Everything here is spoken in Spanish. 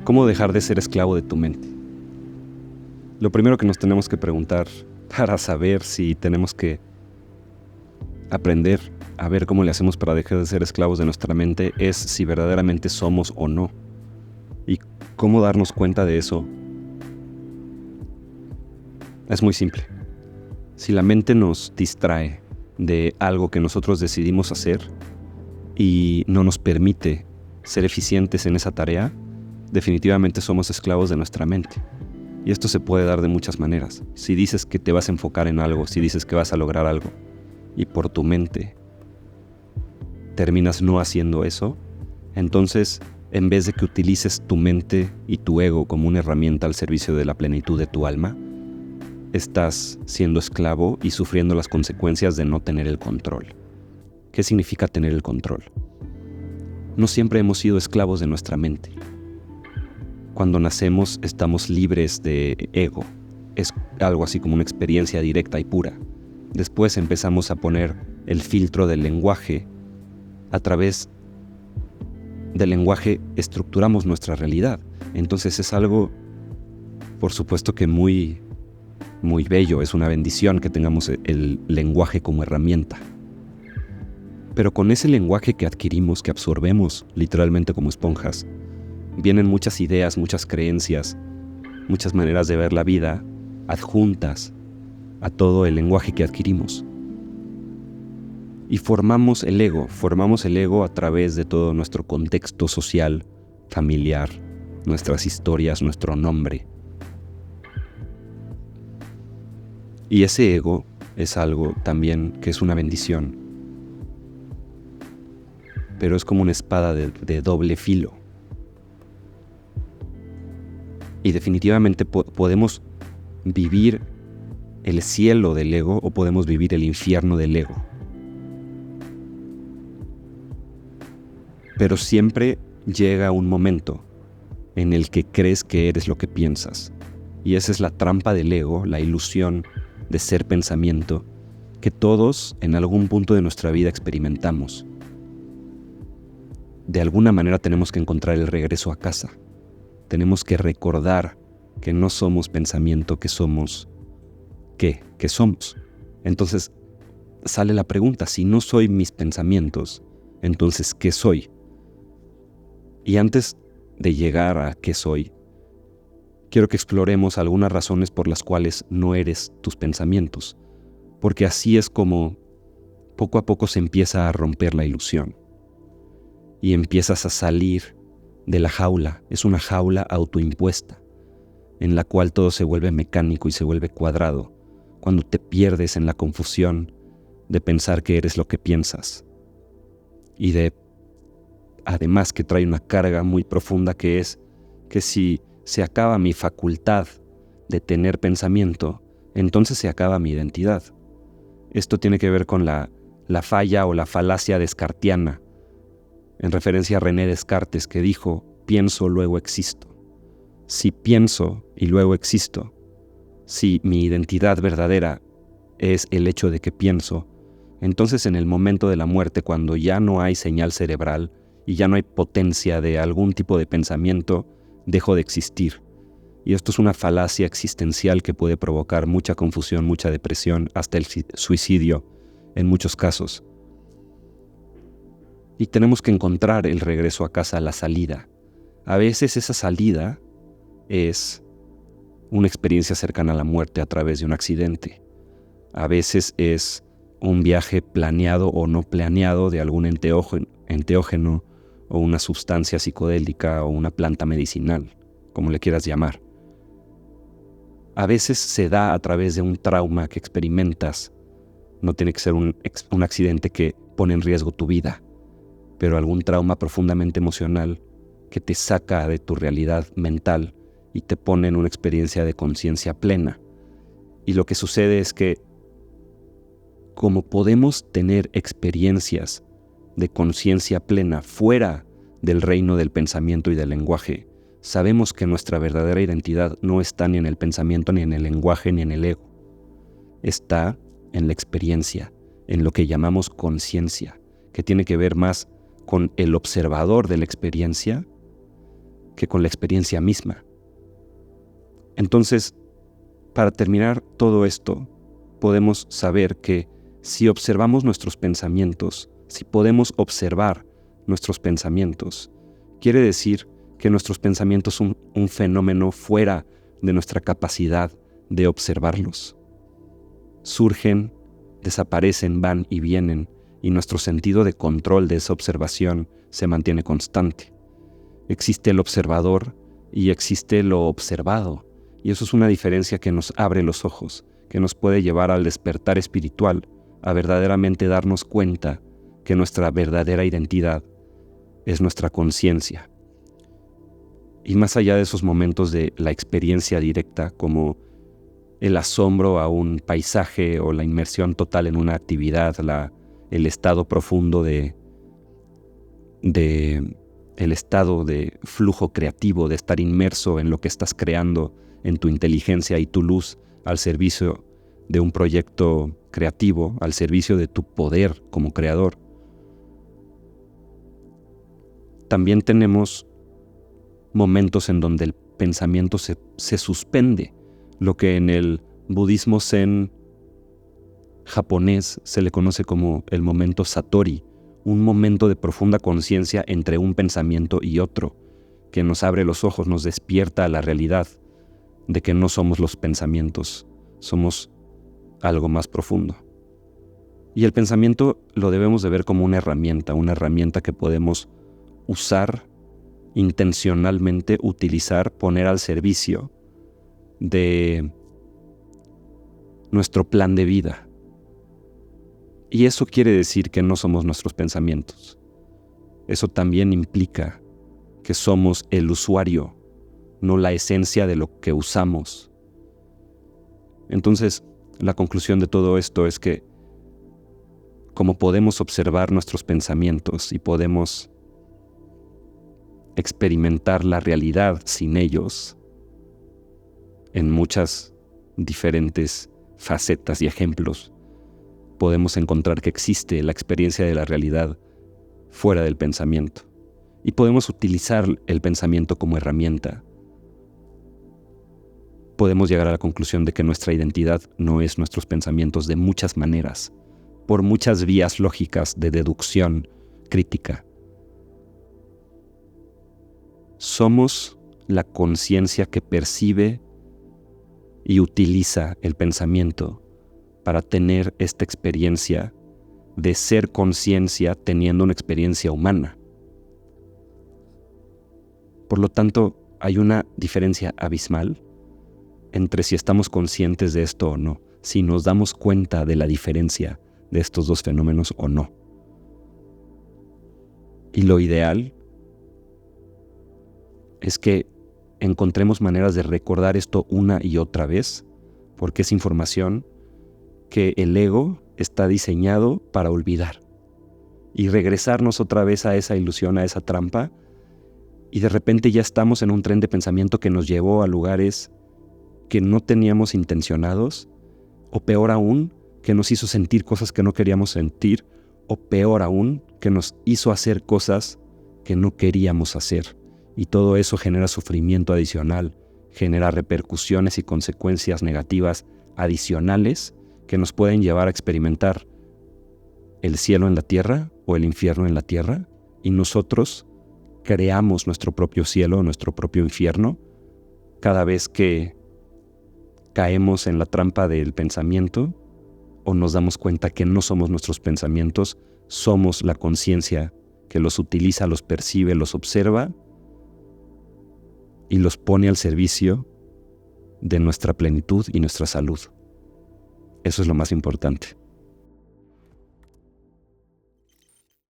¿Cómo dejar de ser esclavo de tu mente? Lo primero que nos tenemos que preguntar para saber si tenemos que aprender a ver cómo le hacemos para dejar de ser esclavos de nuestra mente es si verdaderamente somos o no. Y cómo darnos cuenta de eso es muy simple. Si la mente nos distrae de algo que nosotros decidimos hacer y no nos permite ser eficientes en esa tarea, definitivamente somos esclavos de nuestra mente. Y esto se puede dar de muchas maneras. Si dices que te vas a enfocar en algo, si dices que vas a lograr algo, y por tu mente terminas no haciendo eso, entonces, en vez de que utilices tu mente y tu ego como una herramienta al servicio de la plenitud de tu alma, estás siendo esclavo y sufriendo las consecuencias de no tener el control. ¿Qué significa tener el control? No siempre hemos sido esclavos de nuestra mente. Cuando nacemos estamos libres de ego. Es algo así como una experiencia directa y pura. Después empezamos a poner el filtro del lenguaje. A través del lenguaje estructuramos nuestra realidad. Entonces es algo, por supuesto que muy bello. Es una bendición que tengamos el lenguaje como herramienta. Pero con ese lenguaje que adquirimos, que absorbemos literalmente como esponjas, vienen muchas ideas, muchas creencias, muchas maneras de ver la vida adjuntas a todo el lenguaje que adquirimos. Y formamos el ego a través de todo nuestro contexto social, familiar, nuestras historias, nuestro nombre. Y ese ego es algo también que es una bendición, pero es como una espada de doble filo. Y definitivamente podemos vivir el cielo del ego o podemos vivir el infierno del ego. Pero siempre llega un momento en el que crees que eres lo que piensas. Y esa es la trampa del ego, la ilusión de ser pensamiento, que todos en algún punto de nuestra vida experimentamos. De alguna manera tenemos que encontrar el regreso a casa. Tenemos que recordar que no somos pensamiento, que somos ¿qué? ¿Qué somos? Entonces sale la pregunta, si no soy mis pensamientos, entonces ¿qué soy? Y antes de llegar a qué soy, quiero que exploremos algunas razones por las cuales no eres tus pensamientos, porque así es como poco a poco se empieza a romper la ilusión y empiezas a salir de la jaula. Es una jaula autoimpuesta, en la cual todo se vuelve mecánico y se vuelve cuadrado, cuando te pierdes en la confusión de pensar que eres lo que piensas. Y además que trae una carga muy profunda que es que si se acaba mi facultad de tener pensamiento, entonces se acaba mi identidad. Esto tiene que ver con la falla o la falacia descartiana, en referencia a René Descartes, que dijo, pienso, luego existo. Si pienso y luego existo, si mi identidad verdadera es el hecho de que pienso, entonces en el momento de la muerte, cuando ya no hay señal cerebral y ya no hay potencia de algún tipo de pensamiento, dejo de existir. Y esto es una falacia existencial que puede provocar mucha confusión, mucha depresión, hasta el suicidio en muchos casos. Y tenemos que encontrar el regreso a casa, la salida. A veces esa salida es una experiencia cercana a la muerte a través de un accidente. A veces es un viaje planeado o no planeado de algún enteógeno o una sustancia psicodélica o una planta medicinal, como le quieras llamar. A veces se da a través de un trauma que experimentas. No tiene que ser un accidente que pone en riesgo tu vida, pero algún trauma profundamente emocional que te saca de tu realidad mental y te pone en una experiencia de conciencia plena. Y lo que sucede es que, como podemos tener experiencias de conciencia plena fuera del reino del pensamiento y del lenguaje, sabemos que nuestra verdadera identidad no está ni en el pensamiento, ni en el lenguaje, ni en el ego. Está en la experiencia, en lo que llamamos conciencia, que tiene que ver más con el observador de la experiencia que con la experiencia misma. Entonces, para terminar todo esto, podemos saber que si observamos nuestros pensamientos, si podemos observar nuestros pensamientos, quiere decir que nuestros pensamientos son un fenómeno fuera de nuestra capacidad de observarlos. Surgen, desaparecen, van y vienen, y nuestro sentido de control de esa observación se mantiene constante. Existe el observador y existe lo observado, y eso es una diferencia que nos abre los ojos, que nos puede llevar al despertar espiritual, a verdaderamente darnos cuenta que nuestra verdadera identidad es nuestra conciencia. Y más allá de esos momentos de la experiencia directa, como el asombro a un paisaje o la inmersión total en una actividad, el estado profundo el estado de flujo creativo, de estar inmerso en lo que estás creando, en tu inteligencia y tu luz al servicio de un proyecto creativo, al servicio de tu poder como creador. También tenemos momentos en donde el pensamiento se suspende, lo que en el budismo zen japonés se le conoce como el momento satori, un momento de profunda conciencia entre un pensamiento y otro, que nos abre los ojos, nos despierta a la realidad de que no somos los pensamientos, somos algo más profundo. Y el pensamiento lo debemos de ver como una herramienta que podemos usar intencionalmente, utilizar, poner al servicio de nuestro plan de vida. Y eso quiere decir que no somos nuestros pensamientos. Eso también implica que somos el usuario, no la esencia de lo que usamos. Entonces, la conclusión de todo esto es que como podemos observar nuestros pensamientos y podemos experimentar la realidad sin ellos en muchas diferentes facetas y ejemplos, podemos encontrar que existe la experiencia de la realidad fuera del pensamiento y podemos utilizar el pensamiento como herramienta. Podemos llegar a la conclusión de que nuestra identidad no es nuestros pensamientos de muchas maneras, por muchas vías lógicas de deducción crítica. Somos la conciencia que percibe y utiliza el pensamiento para tener esta experiencia de ser conciencia teniendo una experiencia humana. Por lo tanto, hay una diferencia abismal entre si estamos conscientes de esto o no, si nos damos cuenta de la diferencia de estos dos fenómenos o no. Y lo ideal es que encontremos maneras de recordar esto una y otra vez, porque es información que el ego está diseñado para olvidar y regresarnos otra vez a esa ilusión, a esa trampa, y de repente ya estamos en un tren de pensamiento que nos llevó a lugares que no teníamos intencionados, o peor aún, que nos hizo sentir cosas que no queríamos sentir, o peor aún, que nos hizo hacer cosas que no queríamos hacer. Y todo eso genera sufrimiento adicional, genera repercusiones y consecuencias negativas adicionales que nos pueden llevar a experimentar el cielo en la tierra o el infierno en la tierra, y nosotros creamos nuestro propio cielo, nuestro propio infierno, cada vez que caemos en la trampa del pensamiento o nos damos cuenta que no somos nuestros pensamientos, somos la conciencia que los utiliza, los percibe, los observa y los pone al servicio de nuestra plenitud y nuestra salud. Eso es lo más importante.